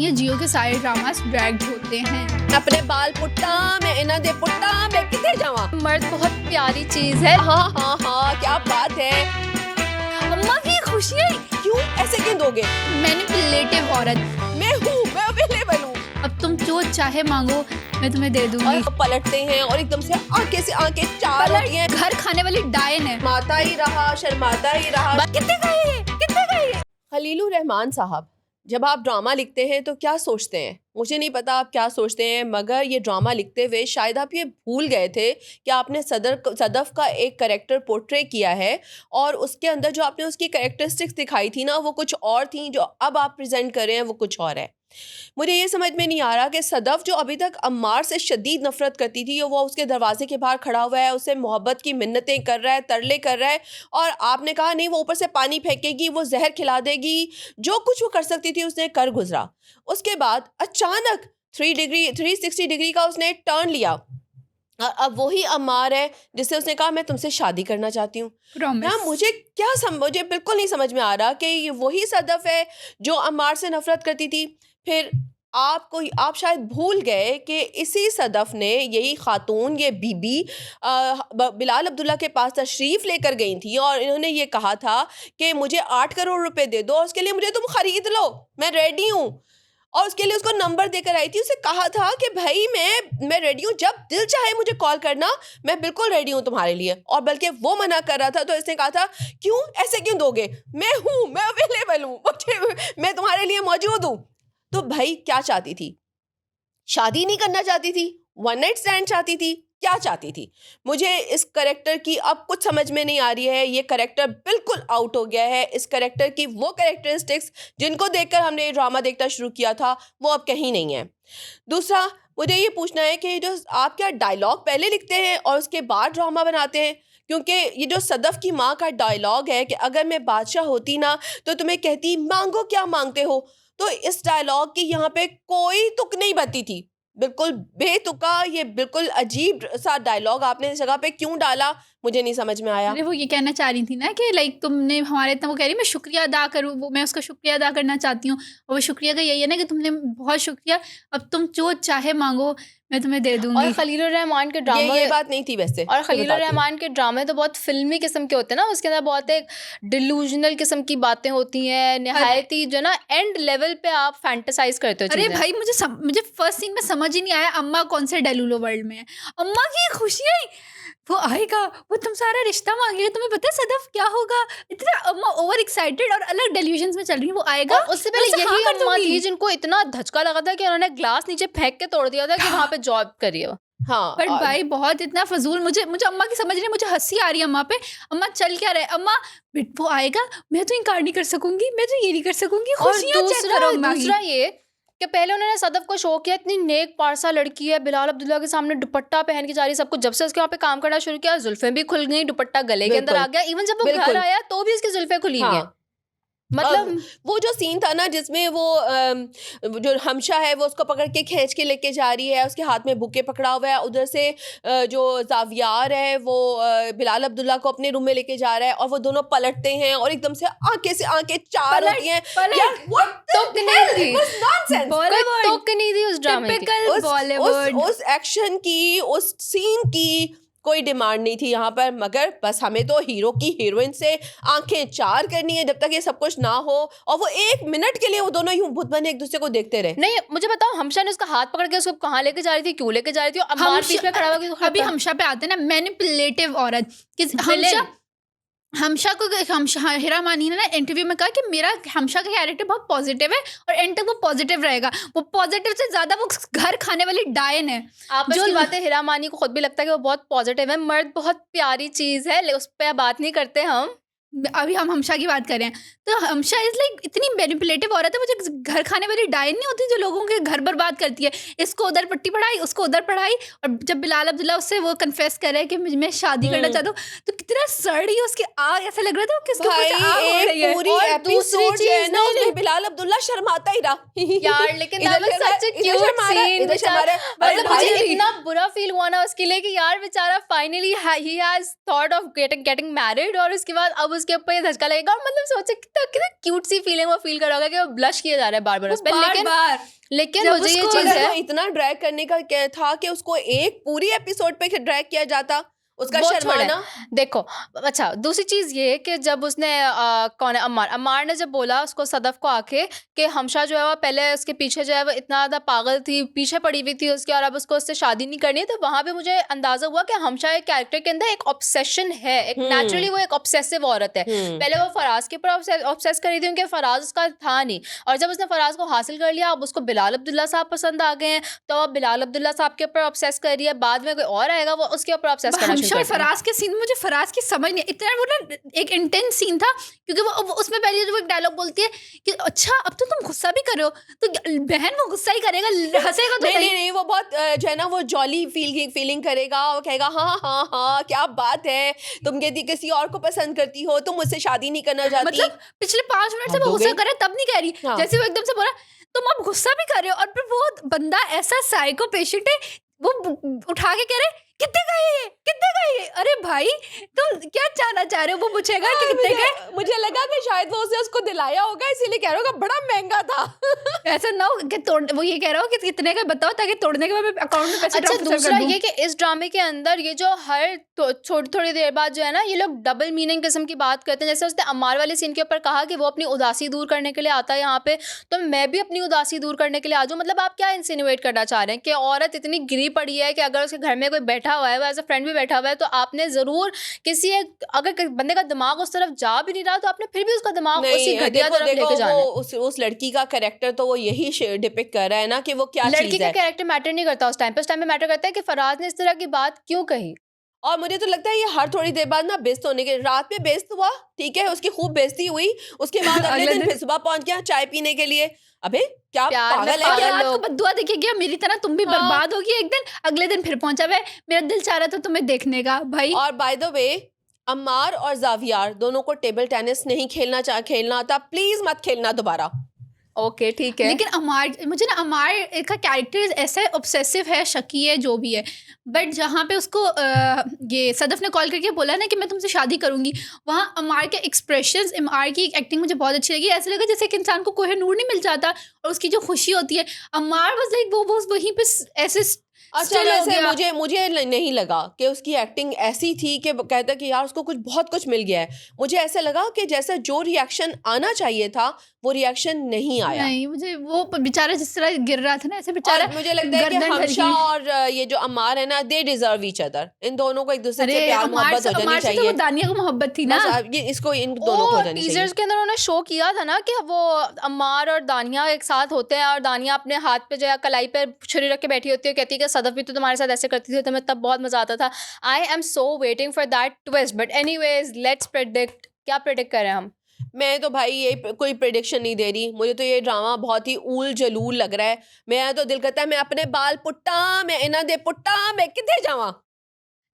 चाहती हैं जियो के सारे ड्रामास ड्रैग्ड होते हैं। अपने बाल पुट्टा मैं इना दे पुट्टा मैं किथे जावा। मर्द बहुत प्यारी चीज है। हाँ क्या बात है। अम्मा की खुशियाँ क्यों ऐसे क्यों दोगे? मैनिपुलेटिव औरत मैं हूँ, मैं अवेलेबल हूँ। अब तुम जो चाहे मांगो मैं तुम्हें दे दूंगी। और पलटते हैं और एकदम से आंखें चार होती हैं। घर खाने वाली डायन है। माता ही रहा शर्माता ही रहा। कितने गए? खलीलुर रहमान साहब, जब आप ड्रामा लिखते हैं तो क्या सोचते हैं? मुझे नहीं पता आप क्या सोचते हैं, मगर ये ड्रामा लिखते हुए शायद आप ये भूल गए थे कि आपने सदफ का एक कैरेक्टर पोर्ट्रे किया है और उसके अंदर जो आपने उसकी कैरेक्टरिस्टिक्स दिखाई थी ना, वो कुछ और थी, जो अब आप प्रेजेंट कर रहे हैं वो कुछ और है। मुझे ये समझ में नहीं आ रहा कि सदफ जो अभी तक अम्मार से शदीद नफरत करती थी, वो उसके दरवाजे के बाहर खड़ा हुआ है, उससे मोहब्बत की मिन्नतें कर रहा है, तरले कर रहा है, और आपने कहा नहीं वो ऊपर से पानी फेंकेगी, वो जहर खिला देगी, जो कुछ वो कर सकती थी उसने कर गुजरा। उसके बाद अचानक 360 डिग्री का उसने टर्न लिया। अब वही अम्मार है जिससे उसने कहा मैं तुमसे शादी करना चाहती हूँ। मुझे बिल्कुल नहीं समझ में आ रहा कि ये वही सदफ है जो अम्मार से नफरत करती थी। फिर आप शायद भूल गए कि इसी सदफ ने, यही खातून, ये बीबी बिलाल अब्दुल्ला के पास तशरीफ़ लेकर गई थी और इन्होंने ये कहा था कि मुझे 8 करोड़ रुपए दे दो और उसके लिए मुझे तुम खरीद लो, मैं रेडी हूँ। और उसके लिए उसको नंबर देकर आई थी, उसे कहा था कि भाई मैं रेडी हूँ, जब दिल चाहे मुझे कॉल करना, मैं बिल्कुल रेडी हूँ तुम्हारे लिए। और बल्कि वो मना कर रहा था तो इसने कहा था क्यों ऐसे क्यों दोगे, मैं हूँ, मैं अवेलेबल हूँ, मैं तुम्हारे लिए मौजूद हूँ। तो भाई क्या चाहती थी? शादी नहीं करना चाहती थी, वन नाइट स्टैंड चाहती थी, क्या चाहती थी? मुझे इस करेक्टर की अब कुछ समझ में नहीं आ रही है। ये करेक्टर बिल्कुल आउट हो गया है। इस करेक्टर की वो कैरेक्टरिस्टिक्स जिनको देखकर हमने ये ड्रामा देखना शुरू किया था वो अब कहीं नहीं है। दूसरा, मुझे ये पूछना है कि जो आप क्या डायलॉग पहले लिखते हैं और उसके बाद ड्रामा बनाते हैं? क्योंकि ये जो सदफ की माँ का डायलॉग है कि अगर मैं बादशाह होती ना तो तुम्हें कहती मांगो क्या मांगते हो, तो इस डायलॉग की यहाँ पे कोई तुक नहीं बनती थी, बिल्कुल बेतुका। ये बिल्कुल अजीब सा डायलॉग आपने इस जगह पे क्यों डाला, मुझे नहीं समझ में आया। अरे वो ये कहना चाह रही थी ना कि लाइक तुमने हमारे इतना, वो कह रही मैं शुक्रिया अदा करूँ, वो मैं उसका शुक्रिया अदा करना चाहती हूँ। और वो शुक्रिया का यही है ना कि तुमने बहुत शुक्रिया, अब तुम जो चाहे मांगो मैं तुम्हें दे दूंगी। और खलीलुर रहमान के ड्रामे ये बात नहीं थी वैसे। और खलीलुर रहमान के ड्रामे तो बहुत फिल्मी किस्म के होते हैं ना, उसके अंदर बहुत एक डिल्यूजनल किस्म की बातें होती हैं, निहायत ही जो ना एंड लेवल पे आप फैंटेसाइज करते हो। अरे भाई मुझे फर्स्ट सीन में समझ ही नहीं आया अम्मा कौन से डेलुलो वर्ल्ड में है। अम्मा की खुशियाँ, वो आएगा, वो तुम सारा रिश्ता मांगेगा, तुम्हें पता है सदफ क्या होगा, इतना अम्मा ओवर एक्साइटेड और अलग डेल्यूजन्स में चल रही है। वो आएगा और उससे पहले यही अम्मा थी जिनको इतना धचका लगा था कि उन्होंने ग्लास नीचे फेंक के तोड़ दिया था कि वहाँ पे जॉब करिए। हाँ, बट भाई बहुत इतना फजूल, मुझे अम्मा की समझ नहीं, मुझे हंसी आ रही है अम्मा पे। अम्मा चल क्या रहे अम्मा, वो आएगा, मैं तो इनकार नहीं कर सकूंगी, मैं तो ये नहीं कर सकूंगी। और दूसरा ये कि पहले उन्होंने सदफ को शो किया, इतनी नेक पारसा लड़की है, बिलाल अब्दुल्ला के सामने दुपट्टा पहन के जा रही है, सब कुछ। जब से उसके वहाँ पे काम करना शुरू किया, जुल्फें भी खुल गई, दुपट्टा गले के अंदर आ गया। इवन जब वो घर आया तो भी उसकी जुल्फें खुली हैं। मतलब वो जो सीन था ना जिसमें वो जो हमशा है वो उसको पकड़ के खींच के लेके जा रही है, उसके हाथ में बुके पकड़ा हुआ है, उधर से जो जावियार है वो बिलाल अब्दुल्ला को अपने रूम में लेके जा रहा है और वो दोनों पलटते हैं और एकदम से आंखें चार होती हैं। उस एक्शन की, उस सीन की कोई डिमांड नहीं थी यहाँ पर, मगर बस हमें तो हीरो की हीरोइन से आंखें चार करनी है जब तक ये सब कुछ ना हो। और वो 1 मिनट के लिए वो दोनों यूं भूत बने एक दूसरे को देखते रहे। नहीं मुझे बताओ, हमशा ने उसका हाथ पकड़ के उसको कहाँ लेके जा रही थी, क्यों लेके जा रही थी? अम्मार बीच में खड़ा हुआ। अभी हमशा पे आते हैं ना, मैनिपुलेटिव औरत। हमशा को हिरा मानी ने ना इंटरव्यू में कहा कि मेरा हमशा का कैरेक्टर बहुत पॉजिटिव है और एंड तक वो पॉजिटिव रहेगा। वो पॉजिटिव से ज्यादा वो घर खाने वाली डायन है। आपस की बातें हिरा मानी को खुद भी लगता है कि वो बहुत पॉजिटिव है। मर्द बहुत प्यारी चीज है, उस पर बात नहीं करते हम। अभी हम हमशा की बात कर रहे हैं तो हमशा इज लाइक इतनी मैनिपुलेटिव औरत है, वो जो घर खाने वाली डायन नहीं होती जो लोगों के घर बर्बाद करती है, इसको उधर पट्टी पढ़ाई, उसको उधर पढ़ाई। और जब बिलाल अब्दुल्ला उससे वो कन्फेस कर रहा है कि मैं शादी करना चाहता हूँ, तो कितना सड़ी उसकी आग, ऐसा लग रहा था किसके ऊपर आग हो रही है। पूरी एपिसोड जो है ना उसमें बिलाल अब्दुल्ला शर्माता ही रहा यार, लेकिन सच क्यूट सीन। मतलब मुझे इतना बुरा फील हुआ ना उसके लिए कि यार बेचारा finally he has thought of getting married, और उसके बाद अब उसके ऊपर ये धचका लगेगा, और मतलब सोचे कितना कितना क्यूट सी फीलिंग वो फील कर रहा होगा कि वो ब्लश किया जा रहा है बार बार उस पे। लेकिन जब मुझे ये उसको चीज अगर है, वो इतना ड्रैग करने का क्या था कि उसको एक पूरी एपिसोड पे ड्रैग किया जाता, उसका वो छोड़े। शर्माना। देखो अच्छा, दूसरी चीज ये कि जब उसने कौन है, अम्मार ने जब बोला उसको सदफ को आके कि हमशा जो है वो पहले उसके पीछे जो है वो इतना ज्यादा पागल थी, पीछे पड़ी हुई थी उसके, और अब उसको उससे शादी नहीं करनी है, तो वहां पे मुझे अंदाजा हुआ कि हमशा एक कैरेक्टर के अंदर एक ऑब्सेशन है, एक नेचुरली वो एक ऑब्सेसिव औरत है। पहले वो फराज के ऊपर ऑब्सेस करी थी क्योंकि फराज उसका था नहीं, और जब उसने फराज को हासिल कर लिया अब उसको बिलाल अब्दुल्ला साहब पसंद आ गए हैं, तो अब बिलाल अब्दुल्ला साहब के ऊपर ऑब्सेस कर रही है, बाद में कोई और आएगा वो उसके ऊपर ऑब्सेस करना शुरू हमशा कर और देगा। फराज के सीन, मुझे फराज की समझ नहीं, इतना वो ना एक इंटेंस सीन था, क्योंकि वो उसमें पहले जो एक डायलॉग बोलती है कि अच्छा अब तो तुम गुस्सा भी कर रहे हो, तो बहन वो गुस्सा ही करेगा, हंसेगा तो नहीं नहीं, वो बहुत जो है ना वो जॉली फीलिंग करेगा, वो कहेगा हाँ हाँ हाँ क्या बात है, तुम यदि किसी और को पसंद करती हो तुम मुझसे शादी नहीं करना चाहती। मतलब पिछले 5 मिनट से हद वो हो गुस्सा गई। कर रहा है तब नहीं कह रही, हाँ। जैसे वो एकदम से बोला तुम अब गुस्सा भी कर रहे हो, और फिर वो बंदा ऐसा साइको पेशेंट है, वो उठा के कह रहे कितने का है ये, कितने का है ये, अरे भाई तुम क्या जानना चाह रहे हो, वो पूछेगा कि कितने का है। मुझे लगा कि शायद वो उसको दिलाया होगा इसीलिए कह रहा होगा बड़ा महंगा था। ऐसा ना हो कि वो ये कह रहा हो कि कितने का बताओ, ताकि तोड़ने के बाद मैं अकाउंट में पैसे अच्छा ट्रांसफर दूसरा कर दूं। ये कि इस ड्रामे के अंदर ये जो हर थोड़ी देर बाद जो है ना ये लोग डबल मीनिंग किस्म की बात करते हैं, जैसे उसने अम्मार वाले सीन के ऊपर कहा कि वो अपनी उदासी दूर करने के लिए आता है यहाँ पे, तो मैं भी अपनी उदासी दूर करने के लिए आ जाऊँ। मतलब आप क्या इंसिनुएट करना चाह रहे हैं कि औरत इतनी गिरी पड़ी है कि अगर उसके घर में कोई बैठा हुआ है, वो एज अ फ्रेंड भी बैठा हुआ है, तो आपने जरूर किसी एक अगर बंदे का दिमाग उस तरफ जा भी नहीं रहा तो आपने फिर भी उसका दिमाग उसी घटिया तरफ लेके जाना है। उस लड़की का कैरेक्टर तो वो यही डिपिक्ट कर रहा है ना कि वो क्या लड़की चीज का है। कैरेक्टर मैटर नहीं करता उस टाइम पे मैटर करता है कि फराज ने इस तरह की बात क्यों कही। और मुझे तो लगता है ये हर थोड़ी देर बाद ना बेइज्जत होने के, रात में बेइज्जत हुआ ठीक है, उसकी खूब बेइज्जती हुई, उसके बाद अगले दिन फिर सुबह पहुंच गया चाय पीने के लिए। अबे क्या प्यार में पागल है पागल क्या? रात लोग। को बद्दुआ देखिए मेरी तरह तुम भी हाँ। बर्बाद होगी एक दिन, अगले दिन फिर पहुंचा हुआ है, मेरा दिल चाह रहा था तुम्हें देखने का भाई। और बाय द वे अम्मार और जावियार दोनों को टेबल टेनिस नहीं खेलना आता, प्लीज मत खेलना दोबारा। ओके ठीक है, लेकिन मुझे ना अमार का कैरेक्टर ऐसा ऑब्सेसिव है, शकी है, जो भी है, बट जहाँ पे उसको ये सदफ ने कॉल करके बोला ना कि मैं तुमसे शादी करूंगी, वहाँ अमार के एक्सप्रेशंस, अमार की एक्टिंग मुझे बहुत अच्छी लगी। ऐसा लगा जैसे एक इंसान को कोहिनूर नहीं मिल जाता और उसकी जो खुशी होती है, अमार वाज लाइक वो वहीं पे ऐसे अच्छा still हो वैसे गया। मुझे नहीं लगा कि उसकी एक्टिंग ऐसी थी कि वो कहता कि यार उसको बहुत कुछ मिल गया है। मुझे ऐसा लगा कि जैसा जो रिएक्शन आना चाहिए था वो रिएक्शन नहीं आया। नहीं, मुझे वो बेचारा जिस तरह गिर रहा था ना, ऐसे बेचारा और मुझे लगता है कि गर्दन हमशा ढरकी। और ये जो अम्मार है ना, दे डिजर्व ईच अदर। इन दोनों को एक दूसरे से अरे प्यार अमार मोहब्बत से हो जानी अमार से तो चाहिए। वो दानिया को मोहब्बत थी ना। बस अब ये इसको इन दोनों को हो जानी चाहिए। टीजर्स के अंदर उन्होंने शो किया था ना कि वो अम्मार और दानिया एक साथ होते हैं, और दानिया अपने हाथ पे जो है कलाई पे छुरी रख के बैठी होती है, कहती है कि सदफ भी तो तुम्हारे साथ ऐसे करती थी, तुम्हें तब बहुत मजा आता था। I am so waiting for that twist, but anyways let's predict, क्या प्रेडिक्ट करें हम? मैं तो भाई ये कोई प्रेडिक्शन नहीं दे रही, मुझे तो ये ड्रामा बहुत ही ऊल जलूल लग रहा है। मैं तो दिल करता है मैं अपने बाल पुट्टा, मैं इन्हें दे पुट्टा, मैं कितने जावा।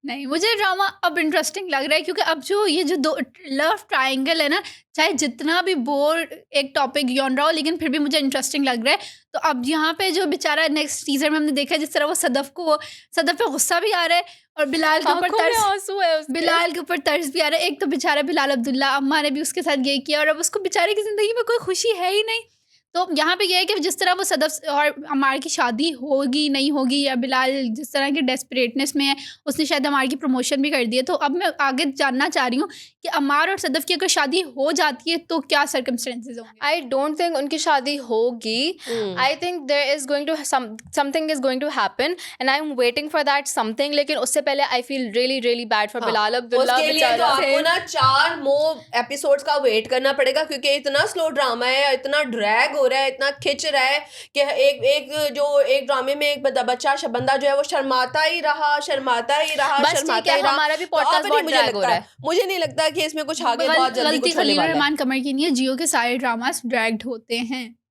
नहीं, मुझे ड्रामा अब इंटरेस्टिंग लग रहा है, क्योंकि अब जो ये जो दो लव ट्रायंगल है ना, चाहे जितना भी बोर एक टॉपिक यौन रहा हो, लेकिन फिर भी मुझे इंटरेस्टिंग लग रहा है। तो अब यहाँ पे जो बेचारा नेक्स्ट सीजन में हमने देखा है, जिस तरह वो सदफ पे गुस्सा भी आ रहा है, और बिलाल के ऊपर आंखों में तरस, आंसू है उसके। बिलाल के ऊपर तर्स भी आ रहा है। एक तो बेचारा बिलाल अब्दुल्ला, अम्मा ने भी उसके साथ ये किया, और अब उसको बेचारे की ज़िंदगी में कोई खुशी है ही नहीं। तो यहाँ पे ये है कि जिस तरह वो सदफ और अमार की शादी होगी नहीं होगी, या बिलाल जिस तरह की डेस्परेटनेस में है, उसने शायद अमार की प्रमोशन भी कर दी है। तो अब मैं आगे जानना चाह रही हूँ कि अमार और सदफ की अगर शादी हो जाती है तो क्या सर्कमस्टेंसेस होंगे। आई डोंट थिंक उनकी शादी होगी। I think there is going to something is going to happen, and I am waiting for that something. लेकिन उससे पहले I feel really really bad for Bilal Abdullah. उसके लिए तो आपको ना 4 मोर एपिसोड्स का वेट करना पड़ेगा, क्योंकि इतना स्लो ड्रामा है, इतना ड्रैग हो रहा है, इतना खिंच रहा है कि एक ड्रामे में एक बंदा जो है वो शर्माता ही रहा बस ठीक है, हमारा भी तो पॉडकास्ट अब बहुत नहीं ड्रैग हो रहा है। मुझे नहीं लगता कि इसमें कुछ आगे बहुत जल्दी गलती कुछ होने खलील वाला है। रहमान कमर की नहीं है, जियो के सारे ड्रामास ड्रैग्ड होते हैं।